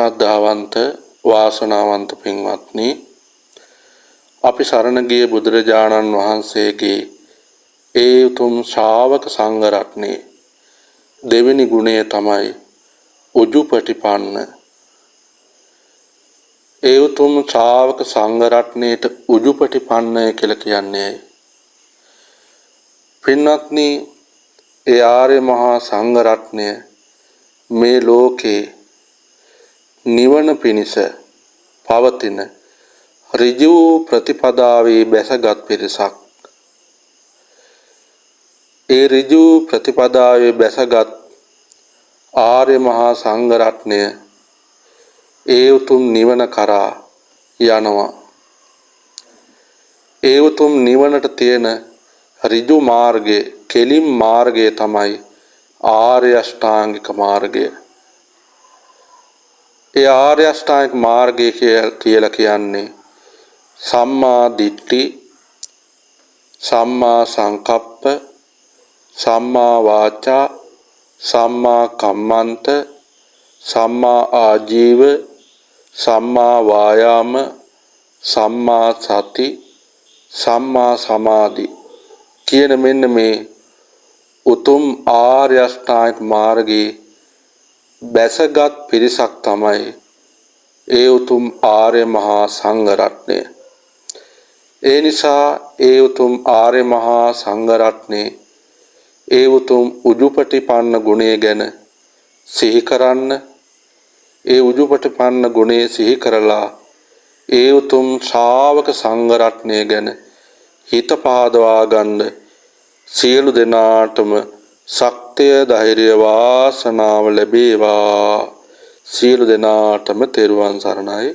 ශ්‍රද්ධාවන්ත වාසනාවන්ත පින්වත්නි, අපි සරණ ගිය බුදුරජාණන් වහන්සේගේ ඒ උතුම් ශ්‍රාවක සංඝ රත්නයේ දෙවෙනි ගුණය තමයි උජුපටිපන්න. ඒ උතුම් ශ්‍රාවක සංඝ රත්නයේට උජුපටිපන්නය කියලා කියන්නේ. පින්වත්නි, ඒ ආර්ය මහා සංඝ රත්නය මේ ලෝකේ නිවන පිණිස පවතින ඍජු ප්‍රතිපදාවේ බැසගත් පිරිසක්. ඒ ඍජු ප්‍රතිපදාවේ බැසගත් ආර්ය මහා සංඝ රත්නය ඒ උතුම් නිවන කරා යනවා. ඒ උතුම් නිවනට තියෙන ඍජු මාර්ගය, කෙලින් මාර්ගය තමයි ආර්ය අෂ්ටාංගික මාර්ගය. ඒ ආර්ය අෂ්ටාංගික මාර්ගය කියලා කියන්නේ සම්මා දිට්ඨි, සම්මා සංකප්ප, සම්මා වාචා, සම්මා කම්මන්ත, සම්මා ආජීව, සම්මා වායාම, සම්මා සති, සම්මා සමාධි කියන මෙන්න මේ උතුම් ආර්ය අෂ්ටාංගික මාර්ගයේ බැසගත් පිරිසක් තමයි ඒ උතුම් ආර්ය මහා සංඝ රත්නය. ඒ නිසා ඒ උතුම් ආර්ය මහා සංඝ රත්නයේ ඒ උතුම් උජුපටිපන්න ගුණය ගැන සිහි කරන්න, ඒ උජුපටිපන්න ගුණය සිහි කරලා ඒ උතුම් ශ්‍රාවක සංඝ රත්නය ගැන හිත පහදවා ගන්න සියලු දෙනාටම ශක්තිය, ධෛර්ය, වාසනාව ලැබේවා. සියලු දෙනාටම තෙරුවන් සරණයි.